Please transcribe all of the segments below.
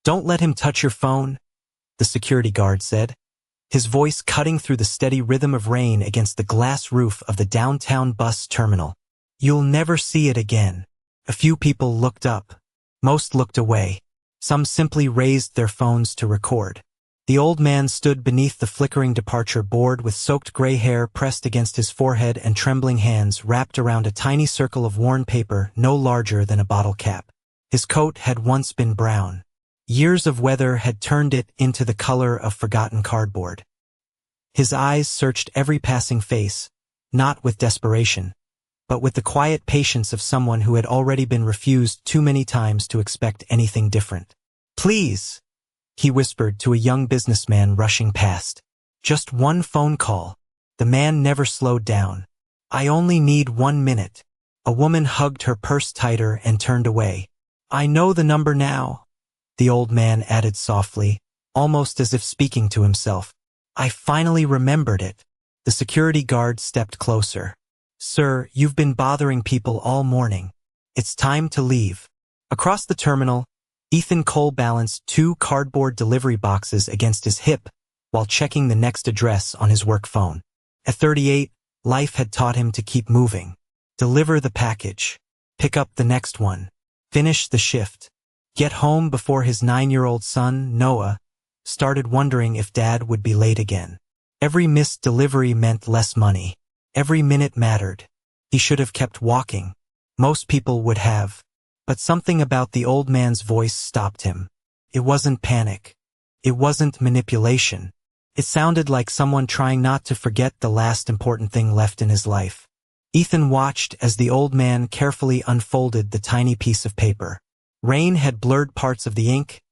"Don't let him touch your phone," the security guard said, his voice cutting through the steady rhythm of rain against the glass roof of the downtown bus terminal. "You'll never see it again." A few people looked up. Most looked away. Some simply raised their phones to record. The old man stood beneath the flickering departure board with soaked gray hair pressed against his forehead and trembling hands wrapped around a tiny circle of worn paper no larger than a bottle cap. His coat had once been brown. Years of weather had turned it into the color of forgotten cardboard. His eyes searched every passing face, not with desperation, but with the quiet patience of someone who had already been refused too many times to expect anything different. "Please," he whispered to a young businessman rushing past. "Just one phone call." The man never slowed down. "I only need 1 minute." A woman hugged her purse tighter and turned away. "I know the number now," the old man added softly, almost as if speaking to himself. "I finally remembered it." The security guard stepped closer. "Sir, you've been bothering people all morning. It's time to leave." Across the terminal, Ethan Cole balanced 2 cardboard delivery boxes against his hip while checking the next address on his work phone. At 38, life had taught him to keep moving. Deliver the package. Pick up the next one. Finish the shift. Get home before his 9-year-old son, Noah, started wondering if Dad would be late again. Every missed delivery meant less money. Every minute mattered. He should have kept walking. Most people would have. But something about the old man's voice stopped him. It wasn't panic. It wasn't manipulation. It sounded like someone trying not to forget the last important thing left in his life. Ethan watched as the old man carefully unfolded the tiny piece of paper. Rain had blurred parts of the ink,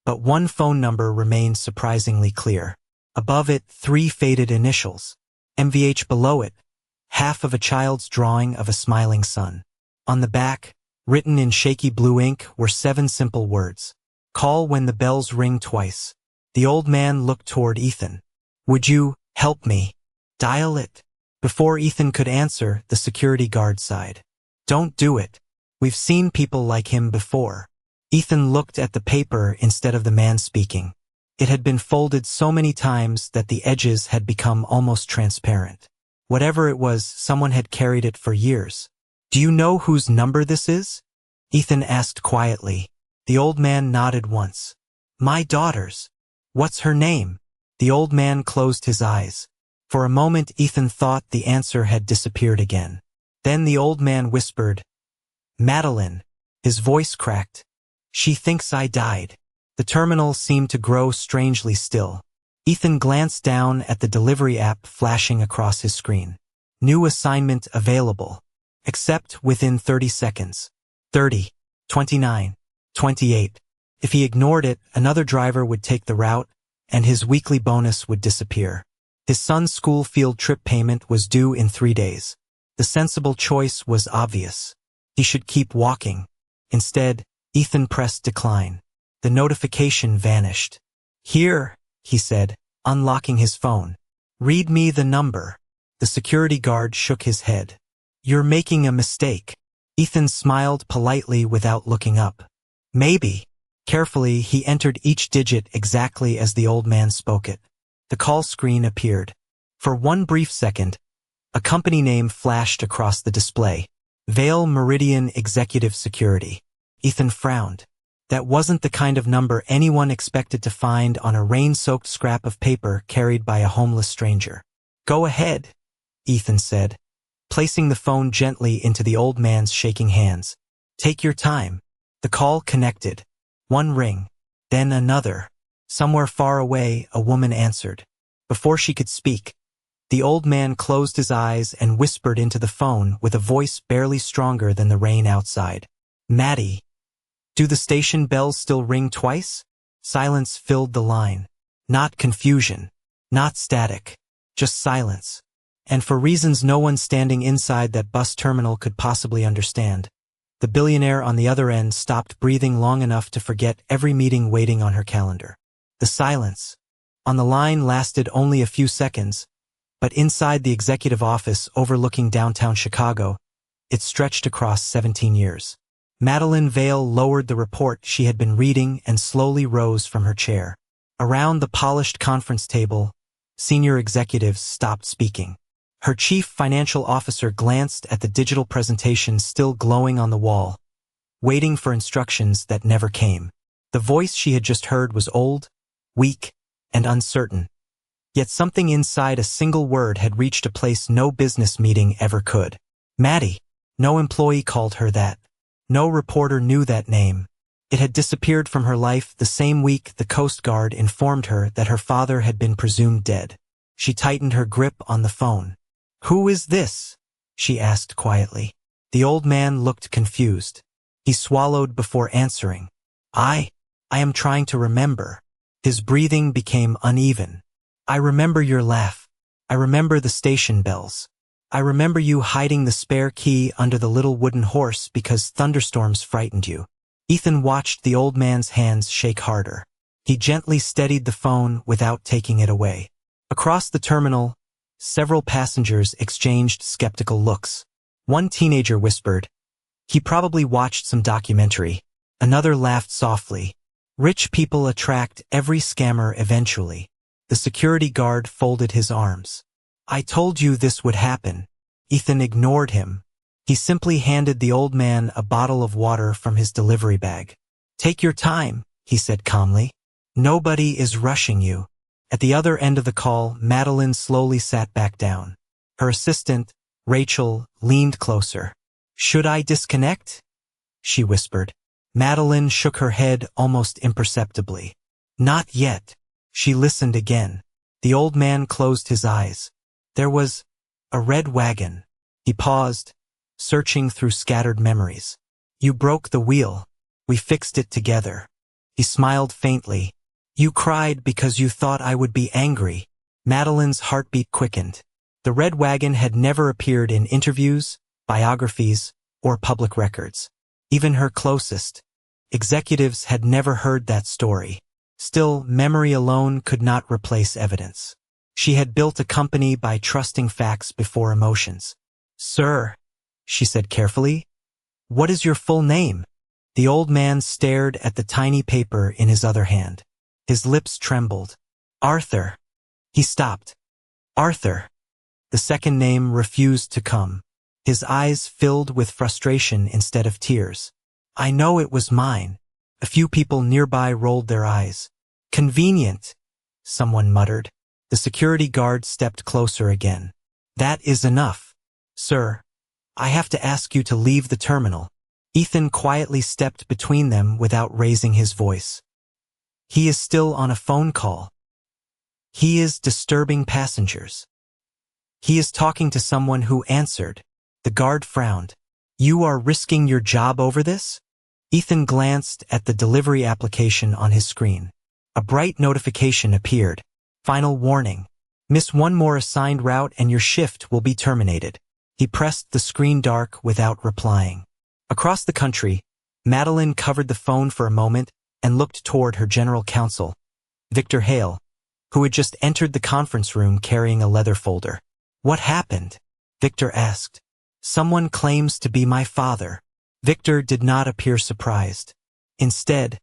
but one phone number remained surprisingly clear. Above it, 3 faded initials. MVH below it, half of a child's drawing of a smiling sun. On the back, written in shaky blue ink, were 7 simple words. "Call when the bells ring twice." The old man looked toward Ethan. "Would you help me dial it?" Before Ethan could answer, the security guard sighed. "Don't do it. We've seen people like him before." Ethan looked at the paper instead of the man speaking. It had been folded so many times that the edges had become almost transparent. Whatever it was, someone had carried it for years. "Do you know whose number this is?" Ethan asked quietly. The old man nodded once. "My daughter's." "What's her name?" The old man closed his eyes. For a moment Ethan thought the answer had disappeared again. Then the old man whispered, "Madeline." His voice cracked. "She thinks I died." The terminal seemed to grow strangely still. Ethan glanced down at the delivery app flashing across his screen. New assignment available. Accept within 30 seconds. 30, 29, 28. If he ignored it, another driver would take the route, and his weekly bonus would disappear. His son's school field trip payment was due in 3 days. The sensible choice was obvious. He should keep walking. Instead, Ethan pressed decline. The notification vanished. "Here," he said, unlocking his phone. "Read me the number." The security guard shook his head. "You're making a mistake." Ethan smiled politely without looking up. "Maybe." Carefully, he entered each digit exactly as the old man spoke it. The call screen appeared. For one brief second, a company name flashed across the display. Vail Meridian Executive Security. Ethan frowned. That wasn't the kind of number anyone expected to find on a rain-soaked scrap of paper carried by a homeless stranger. "Go ahead," Ethan said, placing the phone gently into the old man's shaking hands. "Take your time." The call connected. One ring, then another. Somewhere far away, a woman answered. Before she could speak, the old man closed his eyes and whispered into the phone with a voice barely stronger than the rain outside. "Maddie, do the station bells still ring twice?" Silence filled the line. Not confusion, not static, just silence. And for reasons no one standing inside that bus terminal could possibly understand. The billionaire on the other end stopped breathing long enough to forget every meeting waiting on her calendar. The silence on the line lasted only a few seconds, but inside the executive office overlooking downtown Chicago, it stretched across 17 years. Madeline Vale lowered the report she had been reading and slowly rose from her chair. Around the polished conference table, senior executives stopped speaking. Her chief financial officer glanced at the digital presentation still glowing on the wall, waiting for instructions that never came. The voice she had just heard was old, weak, and uncertain. Yet something inside a single word had reached a place no business meeting ever could. Maddie. No employee called her that. No reporter knew that name. It had disappeared from her life the same week the Coast Guard informed her that her father had been presumed dead. She tightened her grip on the phone. "Who is this?" she asked quietly. The old man looked confused. He swallowed before answering. I am trying to remember." His breathing became uneven. "I remember your laugh. I remember the station bells. I remember you hiding the spare key under the little wooden horse because thunderstorms frightened you." Ethan watched the old man's hands shake harder. He gently steadied the phone without taking it away. Across the terminal, several passengers exchanged skeptical looks. One teenager whispered, "He probably watched some documentary." Another laughed softly. "Rich people attract every scammer eventually." The security guard folded his arms. "I told you this would happen." Ethan ignored him. He simply handed the old man a bottle of water from his delivery bag. "Take your time," he said calmly. "Nobody is rushing you." At the other end of the call, Madeline slowly sat back down. Her assistant, Rachel, leaned closer. "Should I disconnect?" she whispered. Madeline shook her head almost imperceptibly. "Not yet." She listened again. The old man closed his eyes. There was a red wagon. He paused, searching through scattered memories. "You broke the wheel. We fixed it together." He smiled faintly. "You cried because you thought I would be angry." Madeline's heartbeat quickened. The red wagon had never appeared in interviews, biographies, or public records. Even her closest executives had never heard that story. Still, memory alone could not replace evidence. She had built a company by trusting facts before emotions. "Sir," she said carefully, "what is your full name?" The old man stared at the tiny paper in his other hand. His lips trembled. "Arthur." He stopped. "Arthur." The second name refused to come. His eyes filled with frustration instead of tears. "I know it was mine." A few people nearby rolled their eyes. "Convenient," someone muttered. The security guard stepped closer again. "That is enough. Sir, I have to ask you to leave the terminal." Ethan quietly stepped between them without raising his voice. "He is still on a phone call. He is disturbing passengers. He is talking to someone who answered." The guard frowned. "You are risking your job over this?" Ethan glanced at the delivery application on his screen. A bright notification appeared. "Final warning. Miss one more assigned route and your shift will be terminated." He pressed the screen dark without replying. Across the country, Madeline covered the phone for a moment and looked toward her general counsel, Victor Hale, who had just entered the conference room carrying a leather folder. "What happened?" Victor asked. "Someone claims to be my father." Victor did not appear surprised. Instead,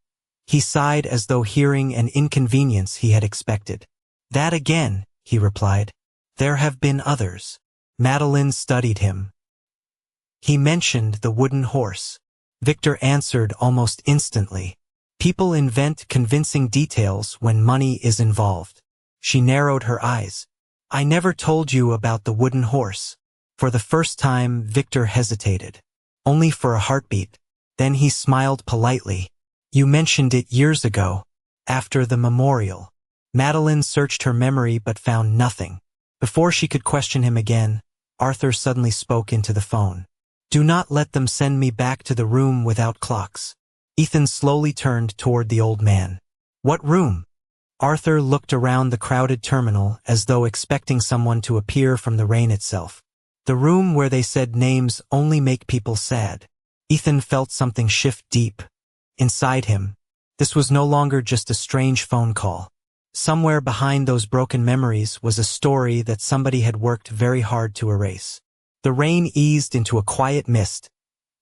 he sighed as though hearing an inconvenience he had expected. "That again," he replied. "There have been others." Madeline studied him. "He mentioned the wooden horse." Victor answered almost instantly. "People invent convincing details when money is involved." She narrowed her eyes. "I never told you about the wooden horse." For the first time, Victor hesitated. Only for a heartbeat. Then he smiled politely. "You mentioned it years ago, after the memorial." Madeline searched her memory but found nothing. Before she could question him again, Arthur suddenly spoke into the phone. "Do not let them send me back to the room without clocks." Ethan slowly turned toward the old man. "What room?" Arthur looked around the crowded terminal as though expecting someone to appear from the rain itself. "The room where they said names only make people sad." Ethan felt something shift deep. Inside him, this was no longer just a strange phone call. Somewhere behind those broken memories was a story that somebody had worked very hard to erase. The rain eased into a quiet mist,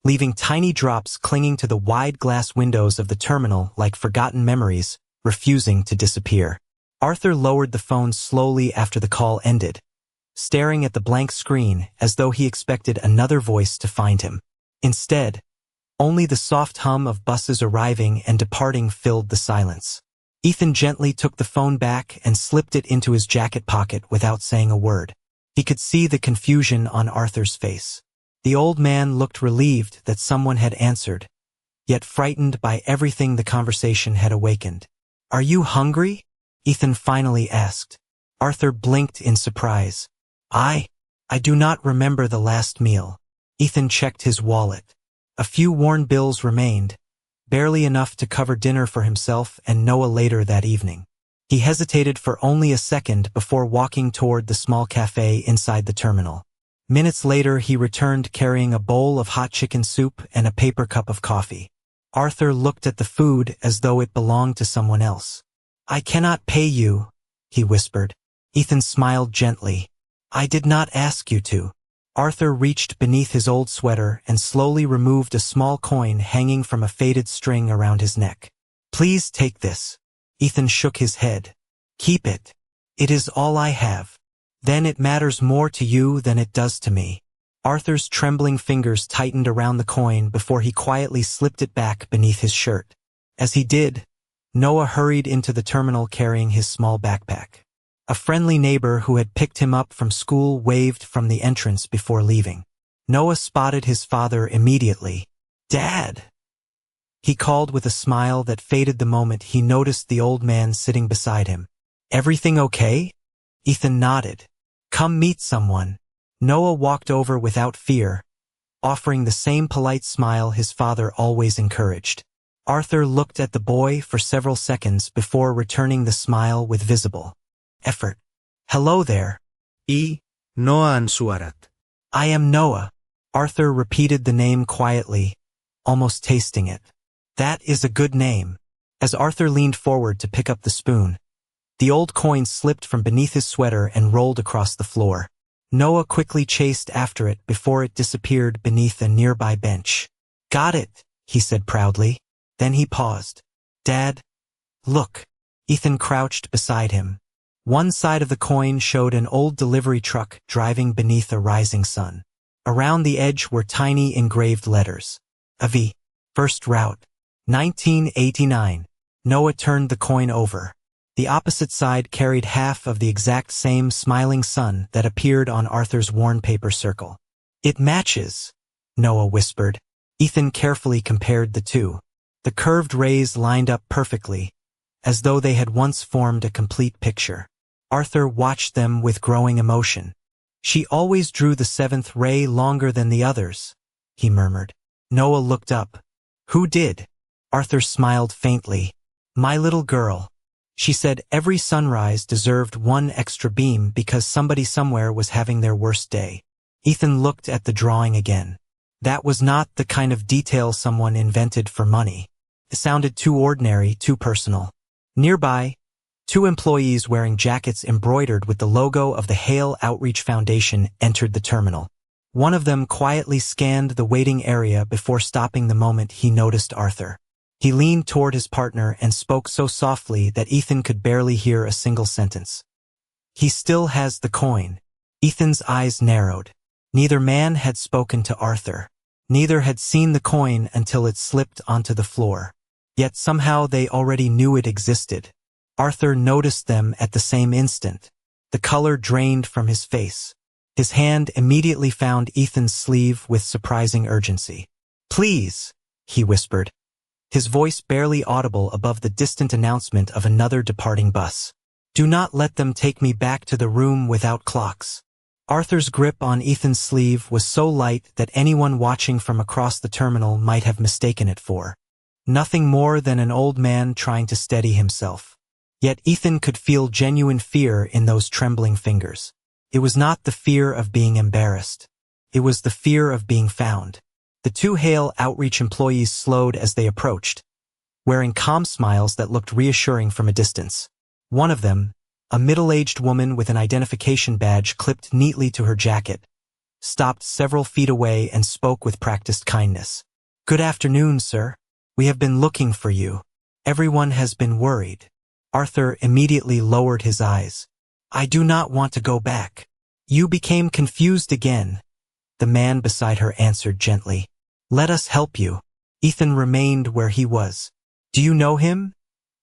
leaving tiny drops clinging to the wide glass windows of the terminal like forgotten memories, refusing to disappear. Arthur lowered the phone slowly after the call ended, staring at the blank screen as though he expected another voice to find him. Instead, only the soft hum of buses arriving and departing filled the silence. Ethan gently took the phone back and slipped it into his jacket pocket without saying a word. He could see the confusion on Arthur's face. The old man looked relieved that someone had answered, yet frightened by everything the conversation had awakened. "Are you hungry?" Ethan finally asked. Arthur blinked in surprise. I do not remember the last meal." Ethan checked his wallet. A few worn bills remained, barely enough to cover dinner for himself and Noah later that evening. He hesitated for only a second before walking toward the small cafe inside the terminal. Minutes later, he returned carrying a bowl of hot chicken soup and a paper cup of coffee. Arthur looked at the food as though it belonged to someone else. "I cannot pay you," he whispered. Ethan smiled gently. "I did not ask you to." Arthur reached beneath his old sweater and slowly removed a small coin hanging from a faded string around his neck. "Please take this." Ethan shook his head. "Keep it. It is all I have. Then it matters more to you than it does to me." Arthur's trembling fingers tightened around the coin before he quietly slipped it back beneath his shirt. As he did, Noah hurried into the terminal carrying his small backpack. A friendly neighbor who had picked him up from school waved from the entrance before leaving. Noah spotted his father immediately. "Dad!" he called with a smile that faded the moment he noticed the old man sitting beside him. "Everything okay?" Ethan nodded. "Come meet someone." Noah walked over without fear, offering the same polite smile his father always encouraged. Arthur looked at the boy for several seconds before returning the smile with visible effort. "Hello there." Noah Ansuarat. "I am Noah." Arthur repeated the name quietly, almost tasting it. "That is a good name." As Arthur leaned forward to pick up the spoon, the old coin slipped from beneath his sweater and rolled across the floor. Noah quickly chased after it before it disappeared beneath a nearby bench. "Got it," he said proudly. Then he paused. "Dad, look." Ethan crouched beside him. One side of the coin showed an old delivery truck driving beneath a rising sun. Around the edge were tiny engraved letters. "AV, first route, 1989. Noah turned the coin over. The opposite side carried half of the exact same smiling sun that appeared on Arthur's worn paper circle. "It matches," Noah whispered. Ethan carefully compared the two. The curved rays lined up perfectly, as though they had once formed a complete picture. Arthur watched them with growing emotion. "She always drew the seventh ray longer than the others," he murmured. Noah looked up. "Who did?" Arthur smiled faintly. "My little girl. She said every sunrise deserved one extra beam because somebody somewhere was having their worst day." Ethan looked at the drawing again. That was not the kind of detail someone invented for money. It sounded too ordinary, too personal. Nearby, two employees wearing jackets embroidered with the logo of the Hale Outreach Foundation entered the terminal. One of them quietly scanned the waiting area before stopping the moment he noticed Arthur. He leaned toward his partner and spoke so softly that Ethan could barely hear a single sentence. "He still has the coin." Ethan's eyes narrowed. Neither man had spoken to Arthur. Neither had seen the coin until it slipped onto the floor. Yet somehow they already knew it existed. Arthur noticed them at the same instant. The color drained from his face. His hand immediately found Ethan's sleeve with surprising urgency. "Please," he whispered, his voice barely audible above the distant announcement of another departing bus. "Do not let them take me back to the room without clocks." Arthur's grip on Ethan's sleeve was so light that anyone watching from across the terminal might have mistaken it for nothing more than an old man trying to steady himself. Yet Ethan could feel genuine fear in those trembling fingers. It was not the fear of being embarrassed. It was the fear of being found. The two Hale Outreach employees slowed as they approached, wearing calm smiles that looked reassuring from a distance. One of them, a middle-aged woman with an identification badge clipped neatly to her jacket, stopped several feet away and spoke with practiced kindness. "Good afternoon, sir. We have been looking for you. Everyone has been worried." Arthur immediately lowered his eyes. "I do not want to go back." "You became confused again," the man beside her answered gently. "Let us help you." Ethan remained where he was. "Do you know him?"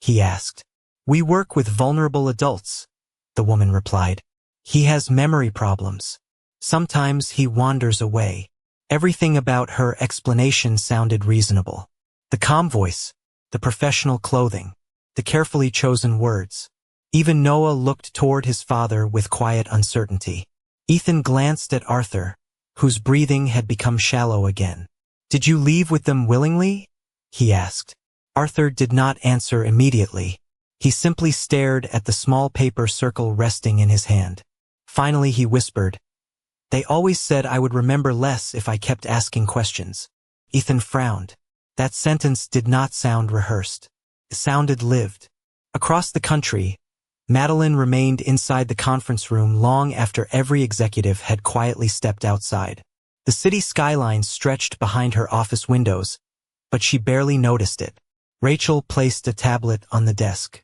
he asked. "We work with vulnerable adults," the woman replied. "He has memory problems. Sometimes he wanders away." Everything about her explanation sounded reasonable. The calm voice, the professional clothing, the carefully chosen words. Even Noah looked toward his father with quiet uncertainty. Ethan glanced at Arthur, whose breathing had become shallow again. "Did you leave with them willingly?" he asked. Arthur did not answer immediately. He simply stared at the small paper circle resting in his hand. Finally he whispered, "They always said I would remember less if I kept asking questions." Ethan frowned. That sentence did not sound rehearsed. It sounded lived. Across the country, Madeline remained inside the conference room long after every executive had quietly stepped outside. The city skyline stretched behind her office windows, but she barely noticed it. Rachel placed a tablet on the desk.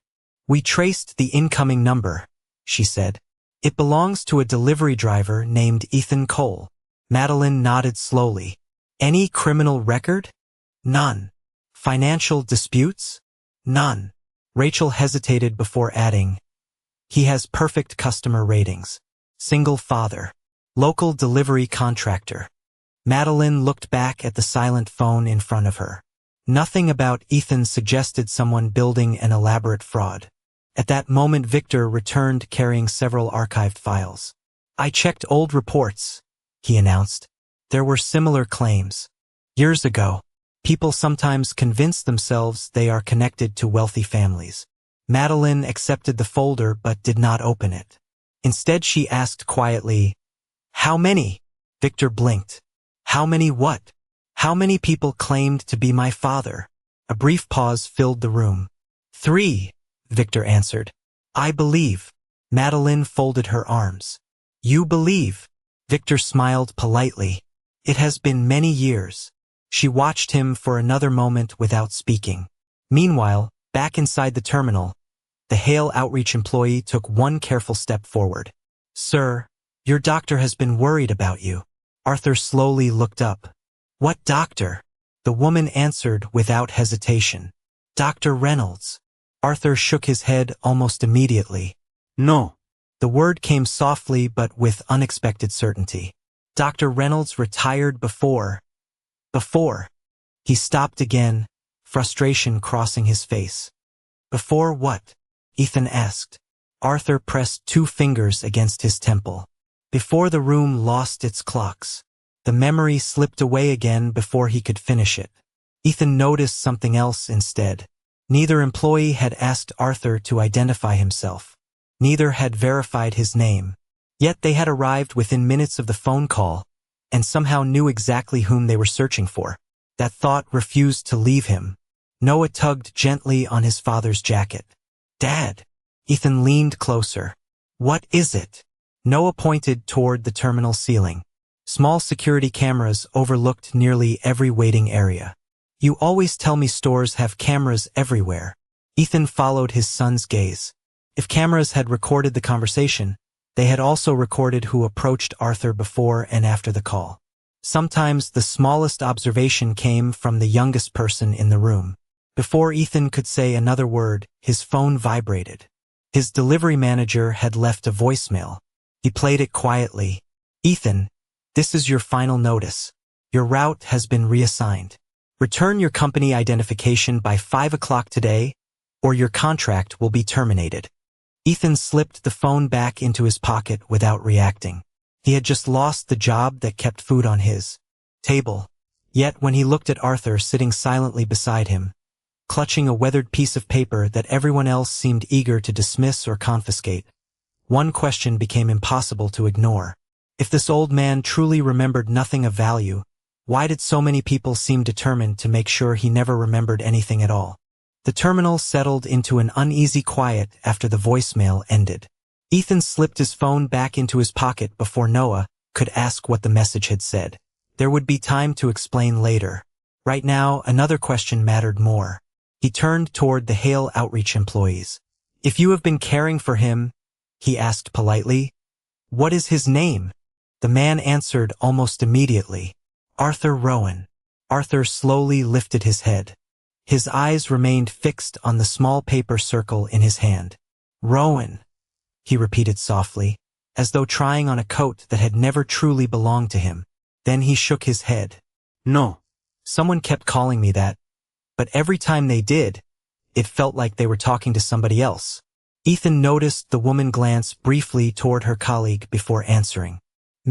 "We traced the incoming number," she said. "It belongs to a delivery driver named Ethan Cole." Madeline nodded slowly. "Any criminal record?" "None." "Financial disputes?" "None." Rachel hesitated before adding, "He has perfect customer ratings. Single father. Local delivery contractor." Madeline looked back at the silent phone in front of her. Nothing about Ethan suggested someone building an elaborate fraud. At that moment Victor returned carrying several archived files. "I checked old reports," he announced. "There were similar claims. Years ago, people sometimes convince themselves they are connected to wealthy families." Madeline accepted the folder but did not open it. Instead she asked quietly, "How many?" Victor blinked. "How many what?" "How many people claimed to be my father?" A brief pause filled the room. "3, Victor answered. "I believe." Madeline folded her arms. "You believe?" Victor smiled politely. "It has been many years." She watched him for another moment without speaking. Meanwhile, back inside the terminal, the Hale outreach employee took one careful step forward. "Sir, your doctor has been worried about you." Arthur slowly looked up. "What doctor?" The woman answered without hesitation. "Dr. Reynolds." Arthur shook his head almost immediately. No. The word came softly but with unexpected certainty. "Dr. Reynolds retired before. He stopped again, frustration crossing his face. "Before what?" Ethan asked. Arthur pressed 2 fingers against his temple. "Before the room lost its clocks." The memory slipped away again before he could finish it. Ethan noticed something else instead. Neither employee had asked Arthur to identify himself. Neither had verified his name. Yet they had arrived within minutes of the phone call, and somehow knew exactly whom they were searching for. That thought refused to leave him. Noah tugged gently on his father's jacket. "Dad." Ethan leaned closer. "What is it?" Noah pointed toward the terminal ceiling. Small security cameras overlooked nearly every waiting area. "You always tell me stores have cameras everywhere." Ethan followed his son's gaze. If cameras had recorded the conversation, they had also recorded who approached Arthur before and after the call. Sometimes the smallest observation came from the youngest person in the room. Before Ethan could say another word, his phone vibrated. His delivery manager had left a voicemail. He played it quietly. "Ethan, this is your final notice. Your route has been reassigned. Return your company identification by 5 o'clock today, or your contract will be terminated." Ethan slipped the phone back into his pocket without reacting. He had just lost the job that kept food on his table. Yet when he looked at Arthur sitting silently beside him, clutching a weathered piece of paper that everyone else seemed eager to dismiss or confiscate, one question became impossible to ignore. If this old man truly remembered nothing of value, why did so many people seem determined to make sure he never remembered anything at all? The terminal settled into an uneasy quiet after the voicemail ended. Ethan slipped his phone back into his pocket before Noah could ask what the message had said. There would be time to explain later. Right now, another question mattered more. He turned toward the Hale outreach employees. "If you have been caring for him," he asked politely, "what is his name?" The man answered almost immediately, "Arthur Rowan." Arthur slowly lifted his head. His eyes remained fixed on the small paper circle in his hand. "Rowan," he repeated softly, as though trying on a coat that had never truly belonged to him. Then he shook his head. No. Someone kept calling me that, but every time they did, it felt like they were talking to somebody else. Ethan noticed the woman glance briefly toward her colleague before answering.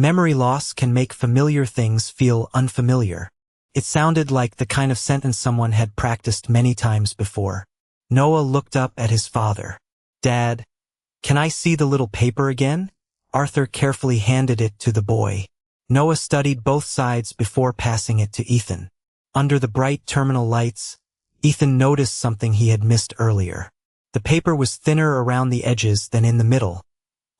Memory loss can make familiar things feel unfamiliar. It sounded like the kind of sentence someone had practiced many times before. Noah looked up at his father. "Dad, can I see the little paper again?" Arthur carefully handed it to the boy. Noah studied both sides before passing it to Ethan. Under the bright terminal lights, Ethan noticed something he had missed earlier. The paper was thinner around the edges than in the middle,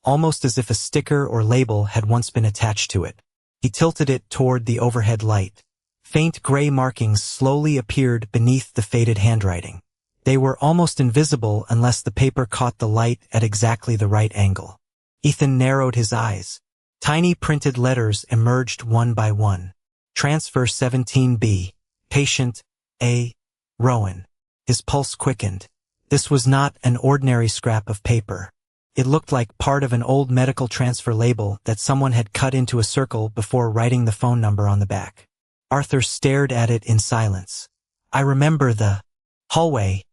almost as if a sticker or label had once been attached to it. He tilted it toward the overhead light. Faint gray markings slowly appeared beneath the faded handwriting. They were almost invisible unless the paper caught the light at exactly the right angle. Ethan narrowed his eyes. Tiny printed letters emerged one by one. Transfer 17B. Patient A. Rowan. His pulse quickened. This was not an ordinary scrap of paper. It looked like part of an old medical transfer label that someone had cut into a circle before writing the phone number on the back. Arthur stared at it in silence. "I remember the hallway,"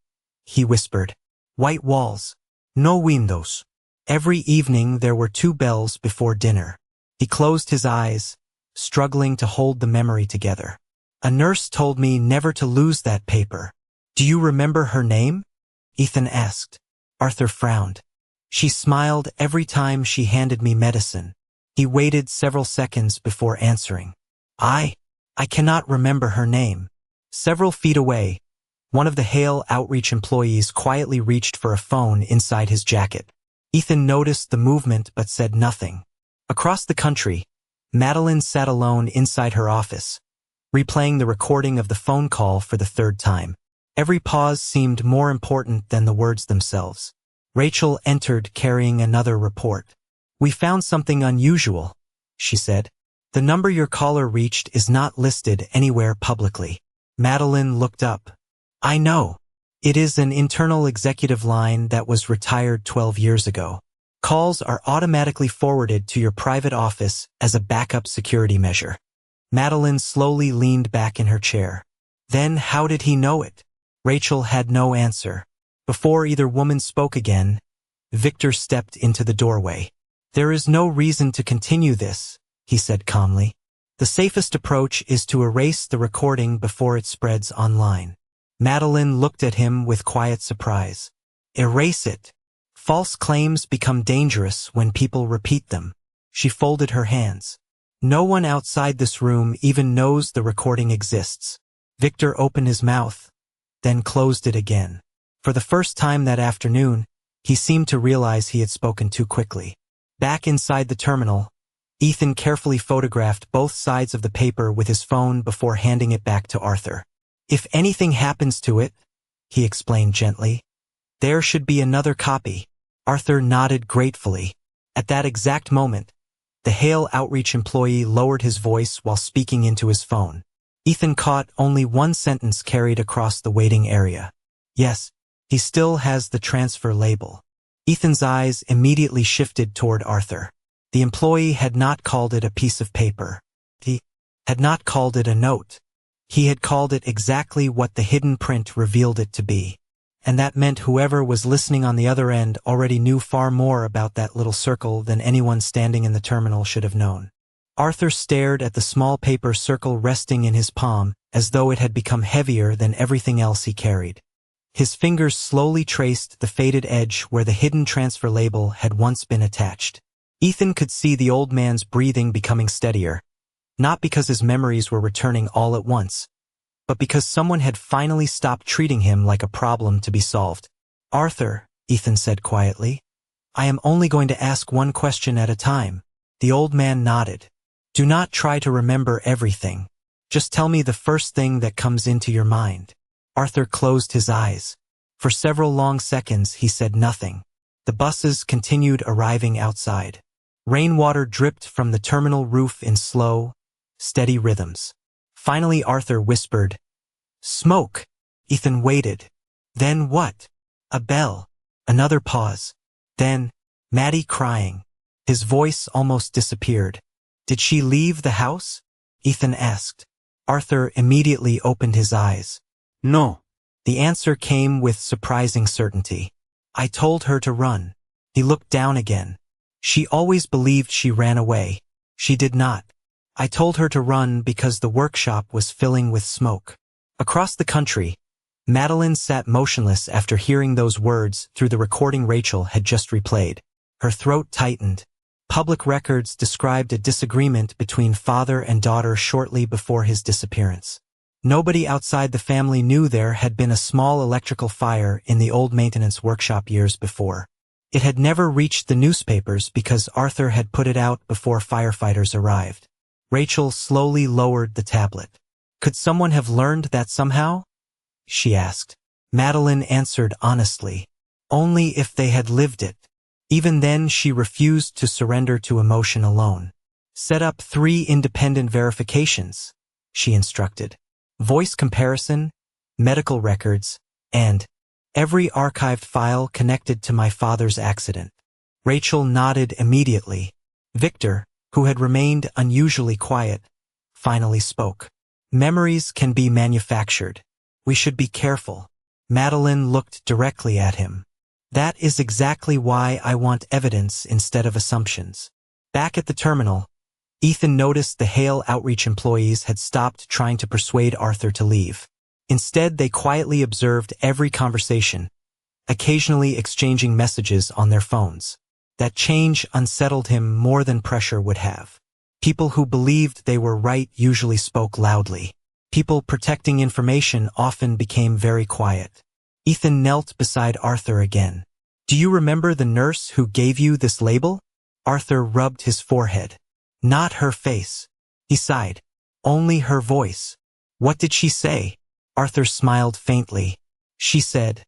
he whispered. "White walls. No windows. Every evening there were 2 bells before dinner." He closed his eyes, struggling to hold the memory together. "A nurse told me never to lose that paper." "Do you remember her name?" Ethan asked. Arthur frowned. "She smiled every time she handed me medicine." He waited several seconds before answering. I cannot remember her name." Several feet away, one of the Hale outreach employees quietly reached for a phone inside his jacket. Ethan noticed the movement but said nothing. Across the country, Madeline sat alone inside her office, replaying the recording of the phone call for the 3rd time. Every pause seemed more important than the words themselves. Rachel entered carrying another report. "We found something unusual," she said. "The number your caller reached is not listed anywhere publicly." Madeline looked up. "I know. It is an internal executive line that was retired 12 years ago. Calls are automatically forwarded to your private office as a backup security measure." Madeline slowly leaned back in her chair. "Then how did he know it?" Rachel had no answer. Before either woman spoke again, Victor stepped into the doorway. "There is no reason to continue this," he said calmly. "The safest approach is to erase the recording before it spreads online." Madeline looked at him with quiet surprise. "Erase it? False claims become dangerous when people repeat them." She folded her hands. "No one outside this room even knows the recording exists." Victor opened his mouth, then closed it again. For the first time that afternoon, he seemed to realize he had spoken too quickly. Back inside the terminal, Ethan carefully photographed both sides of the paper with his phone before handing it back to Arthur. "If anything happens to it," he explained gently, "there should be another copy." Arthur nodded gratefully. At that exact moment, the Hale outreach employee lowered his voice while speaking into his phone. Ethan caught only one sentence carried across the waiting area. "Yes, he still has the transfer label." Ethan's eyes immediately shifted toward Arthur. The employee had not called it a piece of paper. He had not called it a note. He had called it exactly what the hidden print revealed it to be. And that meant whoever was listening on the other end already knew far more about that little circle than anyone standing in the terminal should have known. Arthur stared at the small paper circle resting in his palm as though it had become heavier than everything else he carried. His fingers slowly traced the faded edge where the hidden transfer label had once been attached. Ethan could see the old man's breathing becoming steadier, not because his memories were returning all at once, but because someone had finally stopped treating him like a problem to be solved. "Arthur," Ethan said quietly, "I am only going to ask one question at a time." The old man nodded. Do not try to remember everything. Just tell me the first thing that comes into your mind. Arthur closed his eyes. For several long seconds he said nothing. The buses continued arriving outside. Rainwater dripped from the terminal roof in slow, steady rhythms. Finally Arthur whispered, "Smoke." Ethan waited. Then what? A bell. Another pause. Then, Maddie crying. His voice almost disappeared. Did she leave the house? Ethan asked. Arthur immediately opened his eyes. No. The answer came with surprising certainty. I told her to run. He looked down again. She always believed she ran away. She did not. I told her to run because the workshop was filling with smoke. Across the country, Madeline sat motionless after hearing those words through the recording Rachel had just replayed. Her throat tightened. Public records described a disagreement between father and daughter shortly before his disappearance. Nobody outside the family knew there had been a small electrical fire in the old maintenance workshop years before. It had never reached the newspapers because Arthur had put it out before firefighters arrived. Rachel slowly lowered the tablet. Could someone have learned that somehow? She asked. Madeline answered honestly. Only if they had lived it. Even then she refused to surrender to emotion alone. Set up 3 independent verifications, she instructed. Voice comparison, medical records, and every archived file connected to my father's accident. Rachel nodded immediately. Victor, who had remained unusually quiet, finally spoke. Memories can be manufactured. We should be careful. Madeline looked directly at him. That is exactly why I want evidence instead of assumptions. Back at the terminal, Ethan noticed the Hale outreach employees had stopped trying to persuade Arthur to leave. Instead, they quietly observed every conversation, occasionally exchanging messages on their phones. That change unsettled him more than pressure would have. People who believed they were right usually spoke loudly. People protecting information often became very quiet. Ethan knelt beside Arthur again. Do you remember the nurse who gave you this label? Arthur rubbed his forehead. Not her face. He sighed. Only her voice. What did she say? Arthur smiled faintly. She said,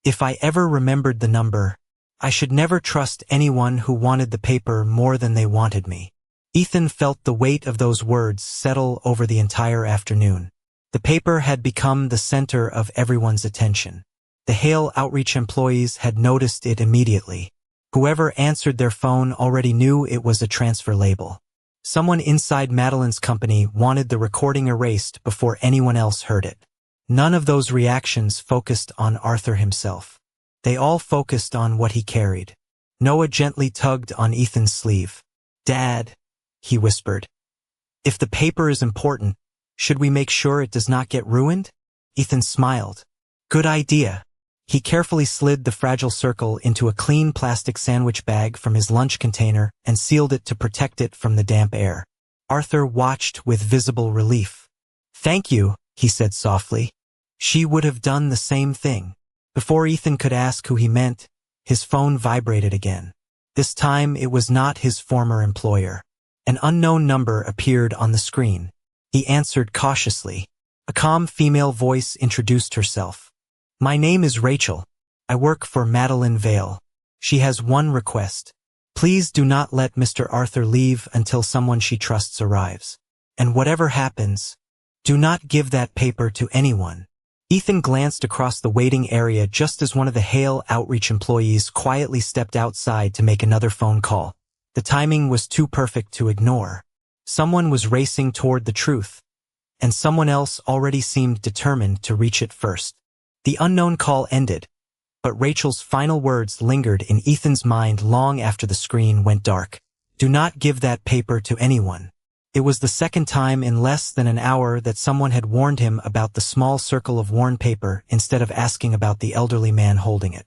if I ever remembered the number, I should never trust anyone who wanted the paper more than they wanted me. Ethan felt the weight of those words settle over the entire afternoon. The paper had become the center of everyone's attention. The Hale outreach employees had noticed it immediately. Whoever answered their phone already knew it was a transfer label. Someone inside Madeline's company wanted the recording erased before anyone else heard it. None of those reactions focused on Arthur himself. They all focused on what he carried. Noah gently tugged on Ethan's sleeve. Dad, he whispered. If the paper is important, should we make sure it does not get ruined? Ethan smiled. Good idea. He carefully slid the fragile circle into a clean plastic sandwich bag from his lunch container and sealed it to protect it from the damp air. Arthur watched with visible relief. Thank you, he said softly. She would have done the same thing. Before Ethan could ask who he meant, his phone vibrated again. This time it was not his former employer. An unknown number appeared on the screen. He answered cautiously. A calm female voice introduced herself. My name is Rachel. I work for Madeline Vale. She has one request. Please do not let Mr. Arthur leave until someone she trusts arrives. And whatever happens, do not give that paper to anyone. Ethan glanced across the waiting area just as one of the Hale outreach employees quietly stepped outside to make another phone call. The timing was too perfect to ignore. Someone was racing toward the truth, and someone else already seemed determined to reach it first. The unknown call ended, but Rachel's final words lingered in Ethan's mind long after the screen went dark. Do not give that paper to anyone. It was the second time in less than an hour that someone had warned him about the small circle of worn paper instead of asking about the elderly man holding it.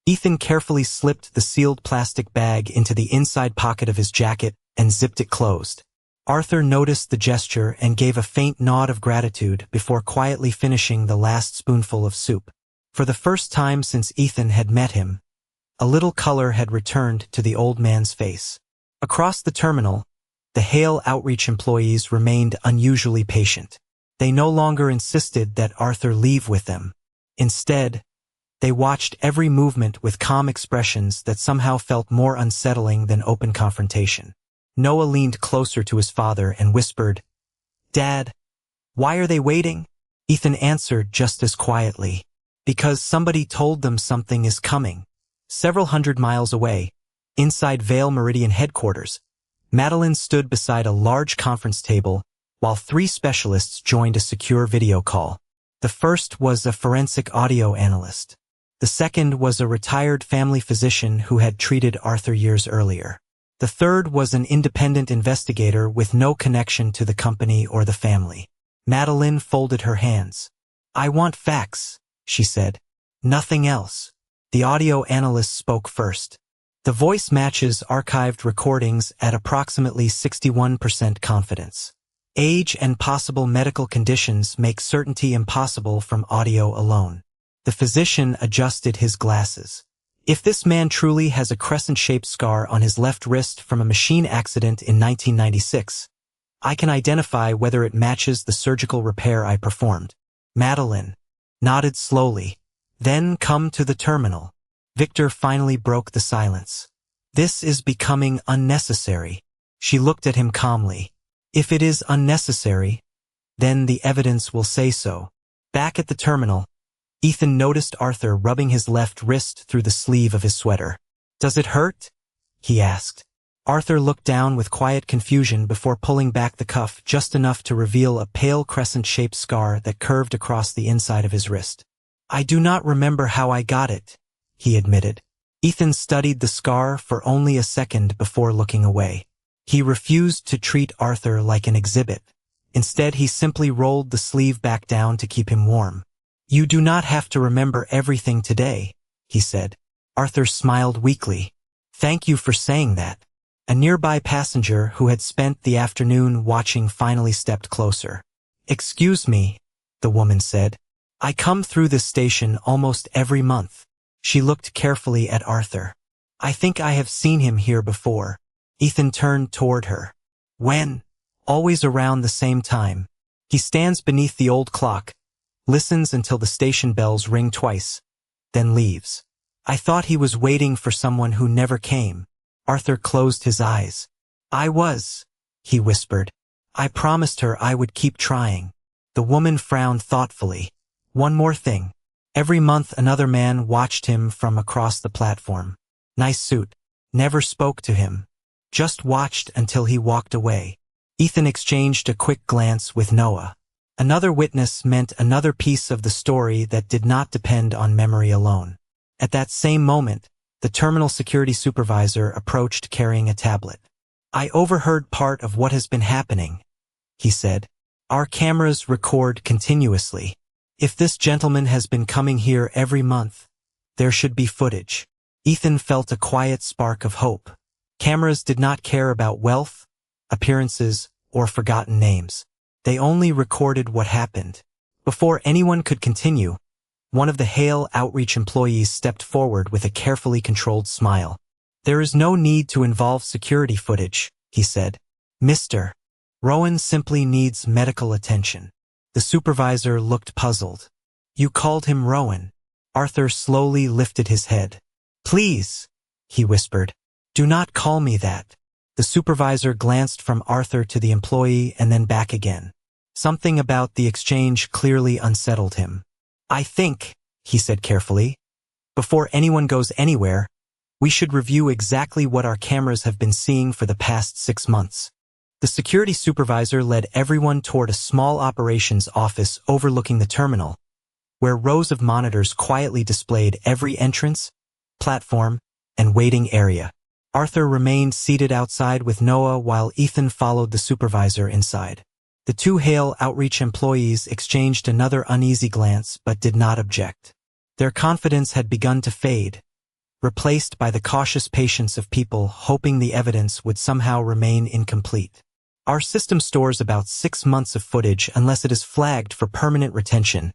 Ethan carefully slipped the sealed plastic bag into the inside pocket of his jacket and zipped it closed. Arthur noticed the gesture and gave a faint nod of gratitude before quietly finishing the last spoonful of soup. For the first time since Ethan had met him, a little color had returned to the old man's face. Across the terminal, The Hale outreach employees remained unusually patient. They no longer insisted that Arthur leave with them. Instead, they watched every movement with calm expressions that somehow felt more unsettling than open confrontation. Noah leaned closer to his father and whispered, "Dad, why are they waiting?" Ethan answered just as quietly, "Because somebody told them something is coming." Several hundred miles away, inside Vale Meridian headquarters, Madeline stood beside a large conference table while 3 specialists joined a secure video call. The first was a forensic audio analyst. The second was a retired family physician who had treated Arthur years earlier. The third was an independent investigator with no connection to the company or the family. Madeline folded her hands. "I want facts," she said. "Nothing else." The audio analyst spoke first. The voice matches archived recordings at approximately 61% confidence. Age and possible medical conditions make certainty impossible from audio alone. The physician adjusted his glasses. "If this man truly has a crescent-shaped scar on his left wrist from a machine accident in 1996, I can identify whether it matches the surgical repair I performed." Madeline nodded slowly. "Then come to the terminal." Victor finally broke the silence. "This is becoming unnecessary." She looked at him calmly. "If it is unnecessary, then the evidence will say so." Back at the terminal, Ethan noticed Arthur rubbing his left wrist through the sleeve of his sweater. "Does it hurt?" he asked. Arthur looked down with quiet confusion before pulling back the cuff just enough to reveal a pale crescent-shaped scar that curved across the inside of his wrist. "I do not remember how I got it," he admitted. Ethan studied the scar for only a second before looking away. He refused to treat Arthur like an exhibit. Instead, he simply rolled the sleeve back down to keep him warm. "You do not have to remember everything today," he said. Arthur smiled weakly. "Thank you for saying that." A nearby passenger who had spent the afternoon watching finally stepped closer. "Excuse me," the woman said. "I come through this station almost every month." She looked carefully at Arthur. "I think I have seen him here before." Ethan turned toward her. "When?" "Always around the same time. He stands beneath the old clock, listens until the station bells ring twice, then leaves." "I thought he was waiting for someone who never came." Arthur closed his eyes. "I was," he whispered. "I promised her I would keep trying." The woman frowned thoughtfully. "One more thing. Every month another man watched him from across the platform. Nice suit. Never spoke to him. Just watched until he walked away." Ethan exchanged a quick glance with Noah. Another witness meant another piece of the story that did not depend on memory alone. At that same moment, the terminal security supervisor approached carrying a tablet. "I overheard part of what has been happening," he said. "Our cameras record continuously. If this gentleman has been coming here every month, there should be footage." Ethan felt a quiet spark of hope. Cameras did not care about wealth, appearances, or forgotten names. They only recorded what happened. Before anyone could continue, one of the Hale outreach employees stepped forward with a carefully controlled smile. "There is no need to involve security footage," he said. "Mr. Rowan simply needs medical attention." The supervisor looked puzzled. "You called him Rowan." Arthur slowly lifted his head. "Please," he whispered, "do not call me that." The supervisor glanced from Arthur to the employee and then back again. Something about the exchange clearly unsettled him. "I think," he said carefully, "before anyone goes anywhere, we should review exactly what our cameras have been seeing for the past 6 months. The security supervisor led everyone toward a small operations office overlooking the terminal, where rows of monitors quietly displayed every entrance, platform, and waiting area. Arthur remained seated outside with Noah while Ethan followed the supervisor inside. The 2 Hale outreach employees exchanged another uneasy glance but did not object. Their confidence had begun to fade, replaced by the cautious patience of people hoping the evidence would somehow remain incomplete. "Our system stores about 6 months of footage unless it is flagged for permanent retention,"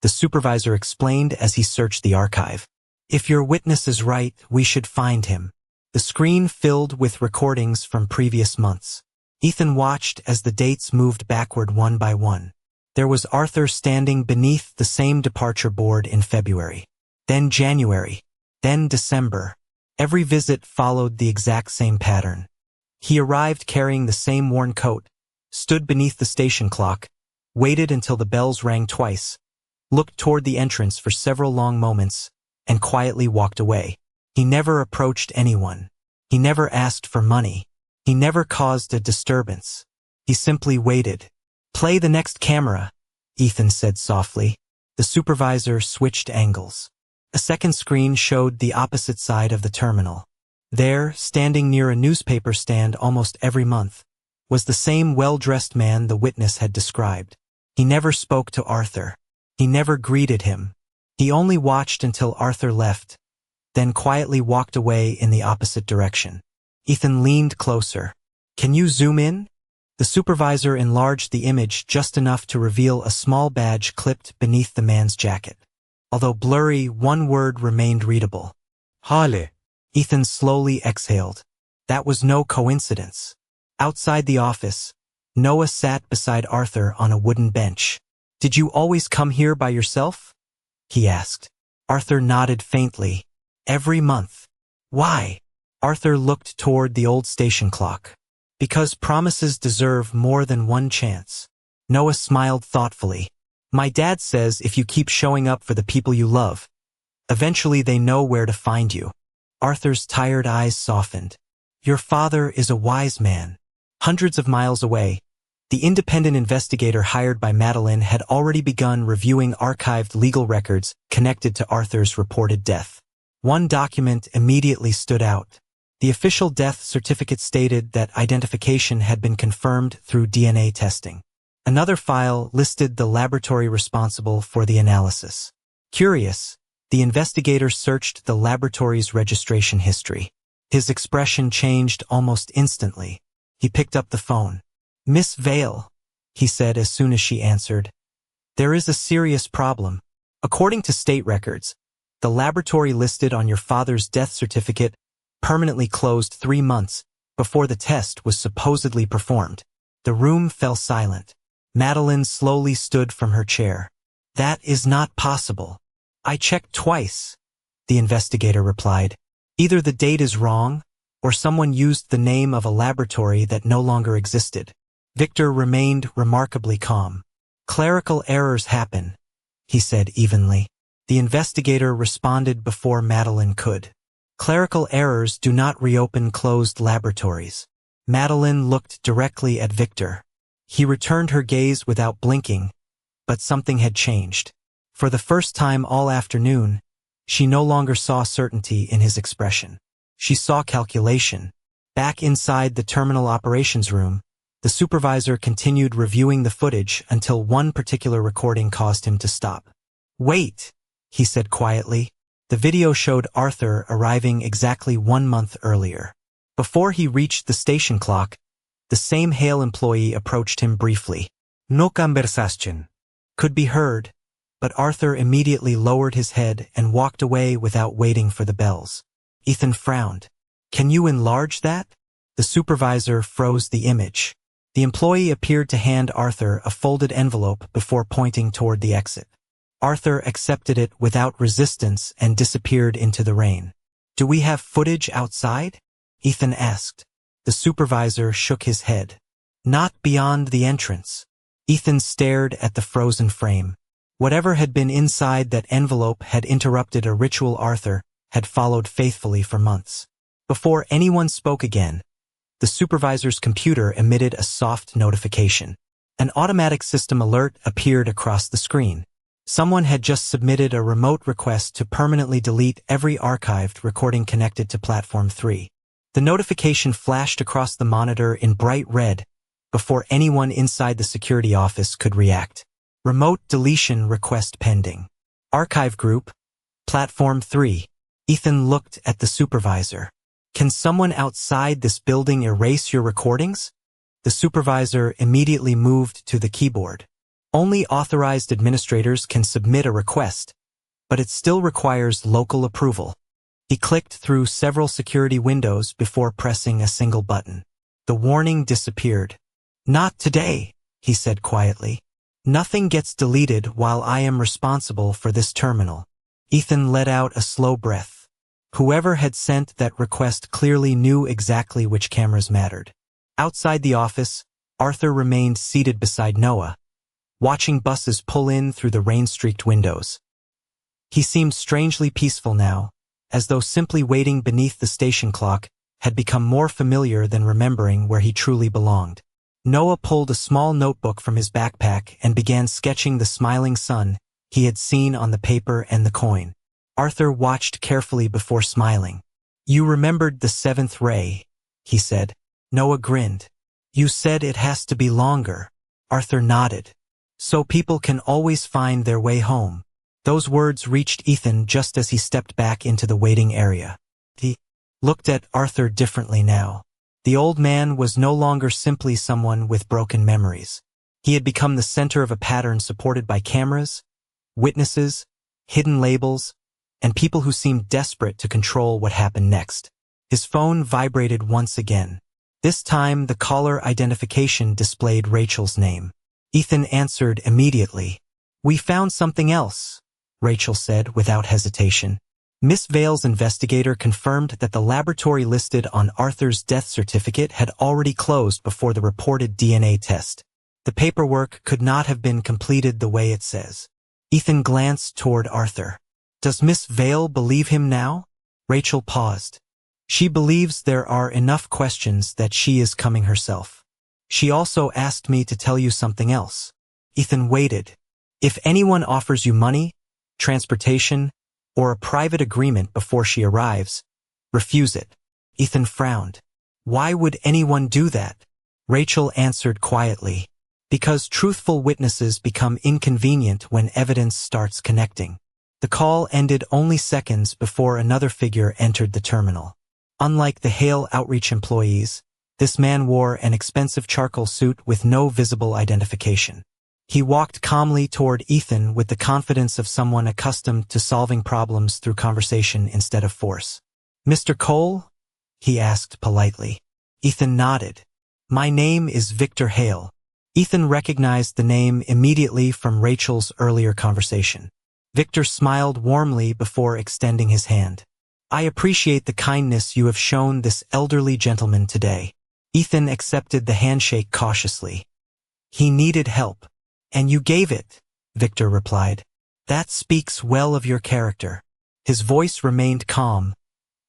the supervisor explained as he searched the archive. "If your witness is right, we should find him." The screen filled with recordings from previous months. Ethan watched as the dates moved backward one by one. There was Arthur standing beneath the same departure board in February. Then January. Then December. Every visit followed the exact same pattern. He arrived carrying the same worn coat, stood beneath the station clock, waited until the bells rang twice, looked toward the entrance for several long moments, and quietly walked away. He never approached anyone. He never asked for money. He never caused a disturbance. He simply waited. "Play the next camera," Ethan said softly. The supervisor switched angles. A second screen showed the opposite side of the terminal. There, standing near a newspaper stand almost every month, was the same well-dressed man the witness had described. He never spoke to Arthur. He never greeted him. He only watched until Arthur left, then quietly walked away in the opposite direction. Ethan leaned closer. "Can you zoom in?" The supervisor enlarged the image just enough to reveal a small badge clipped beneath the man's jacket. Although blurry, one word remained readable. "Hale." Ethan slowly exhaled. That was no coincidence. Outside the office, Noah sat beside Arthur on a wooden bench. "Did you always come here by yourself?" he asked. Arthur nodded faintly. "Every month." "Why?" Arthur looked toward the old station clock. "Because promises deserve more than one chance." Noah smiled thoughtfully. "My dad says if you keep showing up for the people you love, eventually they know where to find you." Arthur's tired eyes softened. "Your father is a wise man." Hundreds of miles away, the independent investigator hired by Madeline had already begun reviewing archived legal records connected to Arthur's reported death. One document immediately stood out. The official death certificate stated that identification had been confirmed through DNA testing. Another file listed the laboratory responsible for the analysis. Curious, the investigator searched the laboratory's registration history. His expression changed almost instantly. He picked up the phone. "Miss Vale," he said as soon as she answered. "There is a serious problem. According to state records, the laboratory listed on your father's death certificate permanently closed 3 months before the test was supposedly performed." The room fell silent. Madeline slowly stood from her chair. "That is not possible." "I checked twice," the investigator replied. "Either the date is wrong, or someone used the name of a laboratory that no longer existed." Victor remained remarkably calm. "Clerical errors happen," he said evenly. The investigator responded before Madeline could. "Clerical errors do not reopen closed laboratories." Madeline looked directly at Victor. He returned her gaze without blinking, but something had changed. For the first time all afternoon, she no longer saw certainty in his expression. She saw calculation. Back inside the terminal operations room, the supervisor continued reviewing the footage until one particular recording caused him to stop. "Wait," he said quietly. The video showed Arthur arriving exactly 1 month earlier. Before he reached the station clock, the same Hale employee approached him briefly. "No conversación," could be heard, but Arthur immediately lowered his head and walked away without waiting for the bells. Ethan frowned. "Can you enlarge that?" The supervisor froze the image. The employee appeared to hand Arthur a folded envelope before pointing toward the exit. Arthur accepted it without resistance and disappeared into the rain. "Do we have footage outside?" Ethan asked. The supervisor shook his head. "Not beyond the entrance." Ethan stared at the frozen frame. Whatever had been inside that envelope had interrupted a ritual Arthur had followed faithfully for months. Before anyone spoke again, the supervisor's computer emitted a soft notification. An automatic system alert appeared across the screen. Someone had just submitted a remote request to permanently delete every archived recording connected to Platform 3. The notification flashed across the monitor in bright red before anyone inside the security office could react. Remote deletion request pending. Archive group, Platform 3. Ethan looked at the supervisor. "Can someone outside this building erase your recordings?" The supervisor immediately moved to the keyboard. "Only authorized administrators can submit a request, but it still requires local approval." He clicked through several security windows before pressing a single button. The warning disappeared. "Not today," he said quietly. "Nothing gets deleted while I am responsible for this terminal." Ethan let out a slow breath. Whoever had sent that request clearly knew exactly which cameras mattered. Outside the office, Arthur remained seated beside Noah, watching buses pull in through the rain-streaked windows. He seemed strangely peaceful now, as though simply waiting beneath the station clock had become more familiar than remembering where he truly belonged. Noah pulled a small notebook from his backpack and began sketching the smiling sun he had seen on the paper and the coin. Arthur watched carefully before smiling. "You remembered the seventh ray," he said. Noah grinned. "You said it has to be longer." Arthur nodded. "So people can always find their way home." Those words reached Ethan just as he stepped back into the waiting area. He looked at Arthur differently now. The old man was no longer simply someone with broken memories. He had become the center of a pattern supported by cameras, witnesses, hidden labels, and people who seemed desperate to control what happened next. His phone vibrated once again. This time, the caller identification displayed Rachel's name. Ethan answered immediately. "We found something else," Rachel said without hesitation. Miss Vale's investigator confirmed that the laboratory listed on Arthur's death certificate had already closed before the reported DNA test. The paperwork could not have been completed the way it says. Ethan glanced toward Arthur. "Does Miss Vale believe him now?" Rachel paused. "She believes there are enough questions that she is coming herself. She also asked me to tell you something else." Ethan waited. "If anyone offers you money, transportation, or a private agreement before she arrives, refuse it." Ethan frowned. "Why would anyone do that?" Rachel answered quietly. "Because truthful witnesses become inconvenient when evidence starts connecting." The call ended only seconds before another figure entered the terminal. Unlike the Hale Outreach employees, this man wore an expensive charcoal suit with no visible identification. He walked calmly toward Ethan with the confidence of someone accustomed to solving problems through conversation instead of force. "Mr. Cole?" he asked politely. Ethan nodded. "My name is Victor Hale." Ethan recognized the name immediately from Rachel's earlier conversation. Victor smiled warmly before extending his hand. "I appreciate the kindness you have shown this elderly gentleman today." Ethan accepted the handshake cautiously. "He needed help, and you gave it," Victor replied. "That speaks well of your character." His voice remained calm,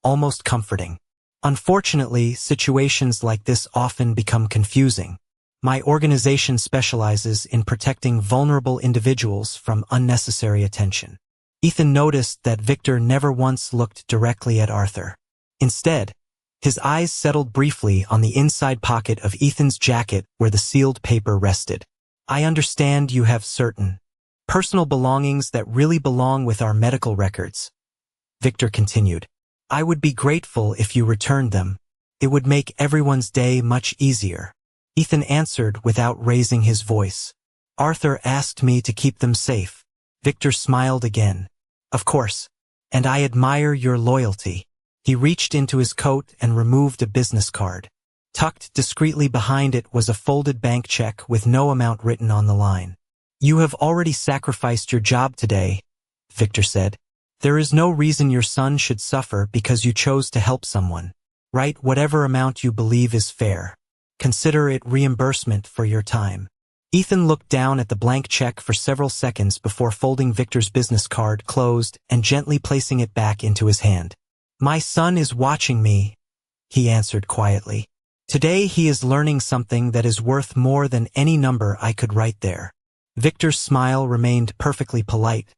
almost comforting. "Unfortunately, situations like this often become confusing. My organization specializes in protecting vulnerable individuals from unnecessary attention." Ethan noticed that Victor never once looked directly at Arthur. Instead, his eyes settled briefly on the inside pocket of Ethan's jacket where the sealed paper rested. "I understand you have certain personal belongings that really belong with our medical records," Victor continued. "I would be grateful if you returned them. It would make everyone's day much easier." Ethan answered without raising his voice. "Arthur asked me to keep them safe." Victor smiled again. "Of course, and I admire your loyalty." He reached into his coat and removed a business card. Tucked discreetly behind it was a folded bank check with no amount written on the line. "You have already sacrificed your job today," Victor said. "There is no reason your son should suffer because you chose to help someone. Write whatever amount you believe is fair. Consider it reimbursement for your time." Ethan looked down at the blank check for several seconds before folding Victor's business card closed and gently placing it back into his hand. "My son is watching me," he answered quietly. "Today he is learning something that is worth more than any number I could write there." Victor's smile remained perfectly polite,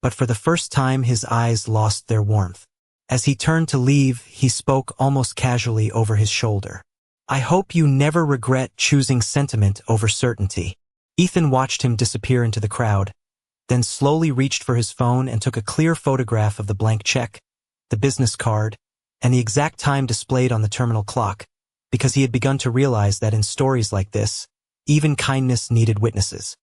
but for the first time his eyes lost their warmth. As he turned to leave, he spoke almost casually over his shoulder. "I hope you never regret choosing sentiment over certainty." Ethan watched him disappear into the crowd, then slowly reached for his phone and took a clear photograph of the blank check, the business card, and the exact time displayed on the terminal clock, because he had begun to realize that in stories like this, even kindness needed witnesses.